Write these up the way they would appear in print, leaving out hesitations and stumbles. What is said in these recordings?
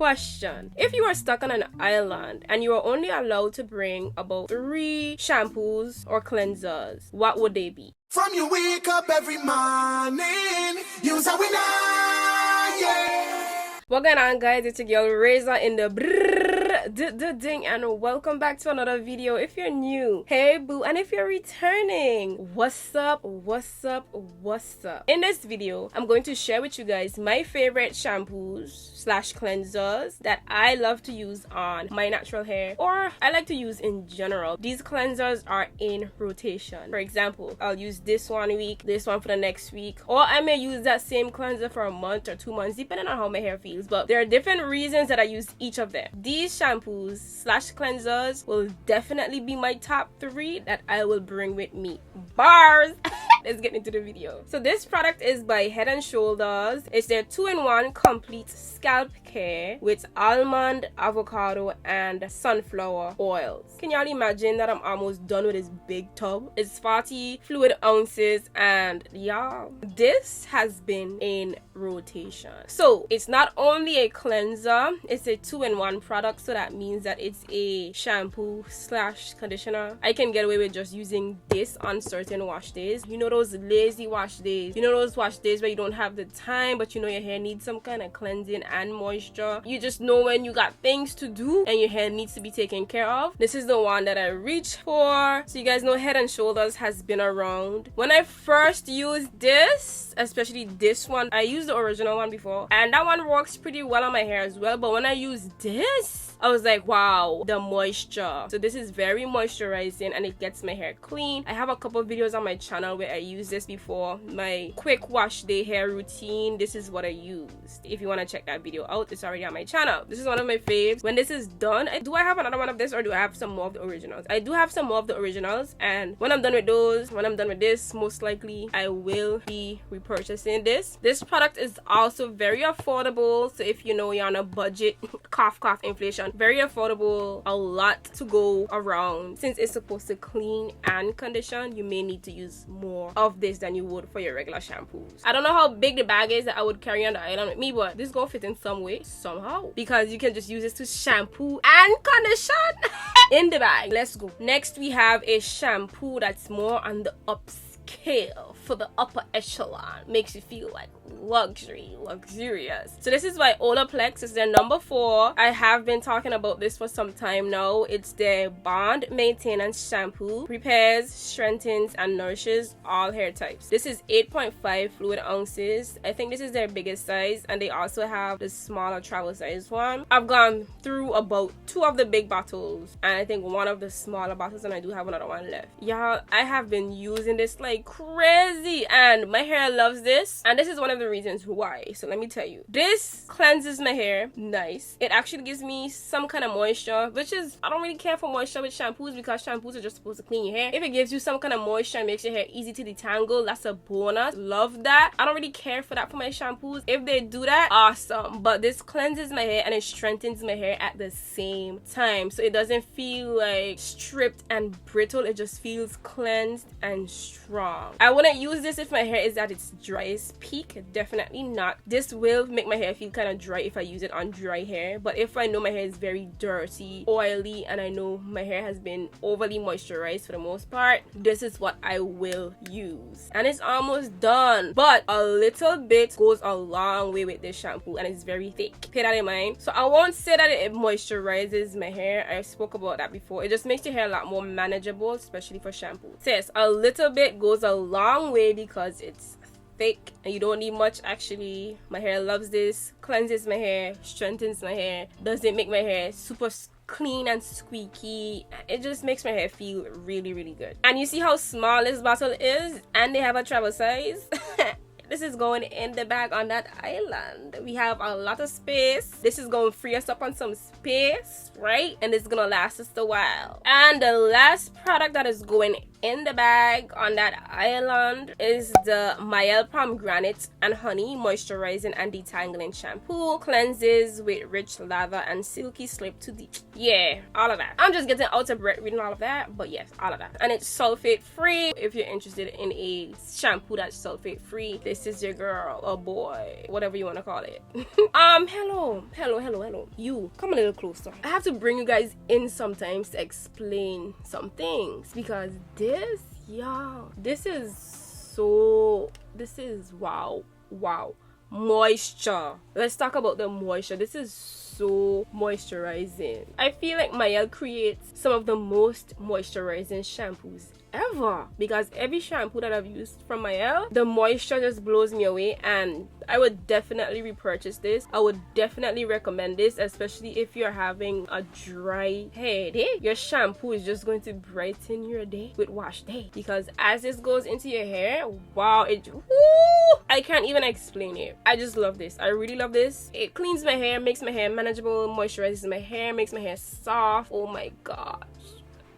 Question: if you are stuck on an island and you are only allowed to bring about 3 shampoos or cleansers, what would they be? From you wake up every morning, use a winner, yeah. What going on, guys? It's your girl Razor in the ding, and welcome back to another video. If you're new, hey boo, and if you're returning, what's up? In this video, I'm going to share with you guys my favorite shampoos slash cleansers that I love to use on my natural hair, or I like to use in general. These cleansers are in rotation. For example, I'll use this one week, this one for the next week, or I may use that same cleanser for a month or 2 months, depending on how my hair feels. But there are different reasons that I use each of them. These shampoos slash cleansers will definitely be my top 3 that I will bring with me. Bars! Let's get into the video. So this product is by Head and Shoulders. It's their 2-in-1 complete scalp care with almond, avocado, and sunflower oils. Can y'all imagine that I'm almost done with this big tub? It's 40 fluid ounces, and y'all, this has been in rotation. So it's not only a cleanser, it's a 2-in-1 product, so that means that it's a shampoo slash conditioner. I can get away with just using this on certain wash days. You know those lazy wash days, you know those wash days where you don't have the time, but you know your hair needs some kind of cleansing and moisture. You just know when you got things to do and your hair needs to be taken care of. This is the one that I reach for. So you guys know Head and Shoulders has been around. When I first used this, especially this one, I used the original one before, and that one works pretty well on my hair as well. But when I used this, I was like, wow, the moisture. So this is very moisturizing and it gets my hair clean. I have a couple of videos on my channel where I used this before my quick wash day hair routine. This is what I used. If you want to check that video out, it's already on my channel. This is one of my faves. When this is done, do I have another one of this, or do I have some more of the originals? I do have some more of the originals, and when I'm done with those, when I'm done with this, most likely I will be repurchasing this. This product is also very affordable, so if you know you're on a budget, cough inflation, very affordable, a lot to go around. Since it's supposed to clean and condition, you may need to use more of this than you would for your regular shampoos. I don't know how big the bag is that I would carry on the island with me, but this gonna fit in some way, somehow, because you can just use this to shampoo and condition in the bag. Let's go. Next, we have a shampoo that's more on the upscale, for the upper echelon, makes you feel like luxurious. So this is by Olaplex. It's their number 4. I have been talking about this for some time now. It's their bond maintenance shampoo, repairs, strengthens, and nourishes all hair types. This is 8.5 fluid ounces. I think this is their biggest size, and they also have the smaller travel size one. I've gone through about 2 of the big bottles and I think 1 of the smaller bottles, and I do have another one left. Y'all, I have been using this like crazy, and my hair loves this, and this is one of the reasons why. So let me tell you, this cleanses my hair nice. It actually gives me some kind of moisture, which is, I don't really care for moisture with shampoos, because shampoos are just supposed to clean your hair. If it gives you some kind of moisture and makes your hair easy to detangle, that's a bonus. Love that. I don't really care for that for my shampoos. If they do that, awesome. But this cleanses my hair and it strengthens my hair at the same time, so it doesn't feel like stripped and brittle. It just feels cleansed and strong. I wouldn't use this if my hair is at its driest peak. Definitely not. This will make my hair feel kind of dry if I use it on dry hair, but if I know my hair is very dirty, oily, and I know my hair has been overly moisturized for the most part, this is what I will use. And it's almost done, but a little bit goes a long way with this shampoo, and it's very thick. Keep that in mind. So I won't say that it moisturizes my hair. I spoke about that before. It just makes your hair a lot more manageable, especially for shampoo. So yes, a little bit goes a long way because it's thick and you don't need much. Actually, my hair loves this. Cleanses my hair, strengthens my hair, doesn't make my hair super clean and squeaky. It just makes my hair feel really good. And you see how small this bottle is, and they have a travel size. This is going in the bag on that island. We have a lot of space. This is going to free us up on some space, right? And it's going to last us a while. And the last product that is going In the bag on that island is the Mielle Pomegranate and Honey Moisturizing and Detangling Shampoo. Cleanses with rich lather and silky slip to deep. Yeah, all of that. I'm just getting out of breath reading all of that, but yes, all of that. And it's sulfate free. If you're interested in a shampoo that's sulfate free, this is your girl or boy, whatever you want to call it. Hello. You come a little closer. I have to bring you guys in sometimes to explain some things, because this, y'all, this is wow. Moisture. Let's talk about the moisture. This is so moisturizing. I feel like Mielle creates some of the most moisturizing shampoos ever, because every shampoo that I've used from Mielle, the moisture just blows me away, and I would definitely repurchase this. I would definitely recommend this, especially if you're having a dry hair day. Your shampoo is just going to brighten your day with wash day, because as this goes into your hair, wow, I can't even explain it. I just love this. I really love this. It cleans my hair, makes my hair manageable, moisturizes my hair, makes my hair soft. Oh my gosh,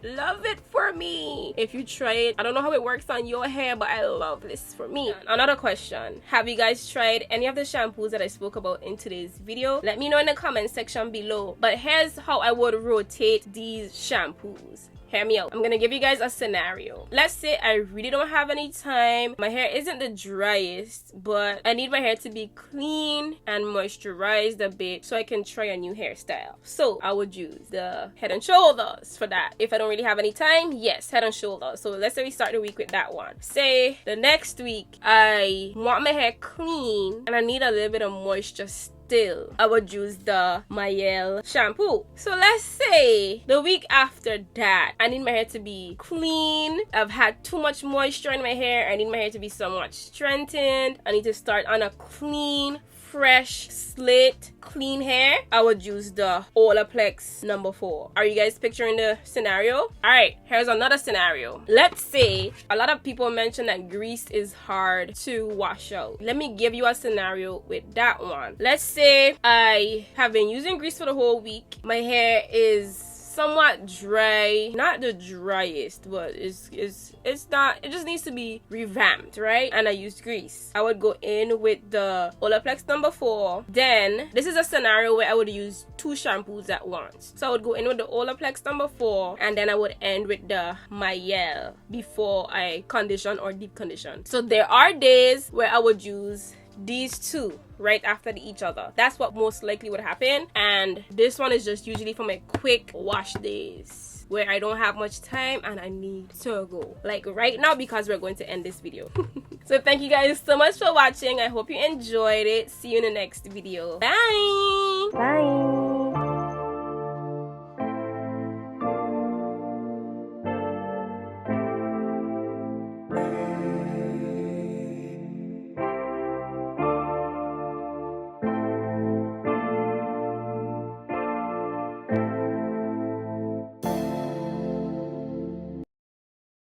love it for me. If you try it, I don't know how it works on your hair, but I love this for me. Another question: have you guys tried any of the shampoos that I spoke about in today's video? Let me know in the comment section below. But here's how I would rotate these shampoos. Hear me out. I'm gonna give you guys a scenario. Let's say I really don't have any time. My hair isn't the driest, but I need my hair to be clean and moisturized a bit so I can try a new hairstyle. So I would use the Head and Shoulders for that. If I don't really have any time, yes, Head and Shoulders. So let's say we start the week with that one. Say the next week I want my hair clean and I need a little bit of moisture still. I would use the Mielle shampoo. So let's say the week after that, I need my hair to be clean. I've had too much moisture in my hair. I need my hair to be somewhat strengthened. I need to start on a clean, fresh slit, clean hair. I would use the Olaplex number 4. Are you guys picturing the scenario? All right, here's another scenario. Let's say a lot of people mention that grease is hard to wash out. Let me give you a scenario with that one. Let's say I have been using grease for the whole week. My hair is somewhat dry, not the driest, but it's not, it just needs to be revamped, right? And I used grease. I would go in with the Olaplex number 4. Then this is a scenario where I would use 2 shampoos at once. So I would go in with the Olaplex number 4, and then I would end with the Mielle before I condition or deep condition. So there are days where I would use these 2 right after each other. That's what most likely would happen. And this one is just usually for my quick wash days where I don't have much time and I need to go, like right now, because we're going to end this video. So thank you guys so much for watching. I hope you enjoyed it. See you in the next video. Bye.